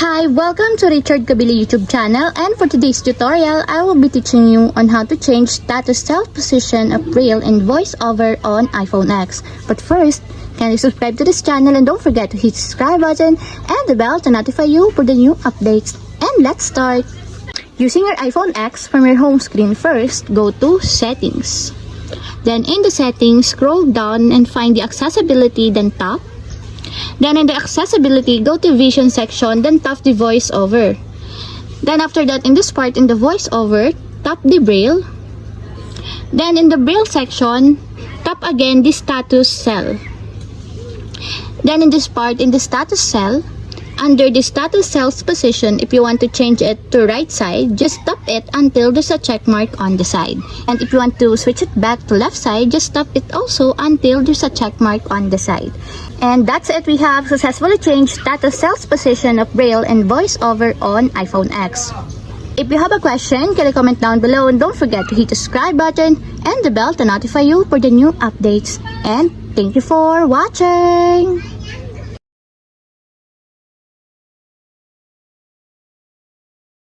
Hi, welcome to Richard Kabili YouTube channel, and for today's tutorial, I will be teaching you on how to change status self-position of braille in voiceover on iPhone X. But first, can you subscribe to this channel and don't forget to hit the subscribe button and the bell to notify you for the new updates. And let's start! Using your iPhone X, from your home screen first, go to Settings. Then in the Settings, scroll down and find the Accessibility, then tap. Then in the accessibility, go to vision section, then tap the voiceover. Then after that, in this part in the voiceover, tap the braille. Then in the braille section, tap again the status cell. Then in this part in the status cell, under the status cell's position, if you want to change it to right side, just tap it until there's a check mark on the side. And if you want to switch it back to left side, just tap it also until there's a check mark on the side. And that's it. We have successfully changed status cell's position of braille and voiceover on iPhone X. If you have a question, can you comment down below, and don't forget to hit the subscribe button and the bell to notify you for the new updates. And thank you for watching!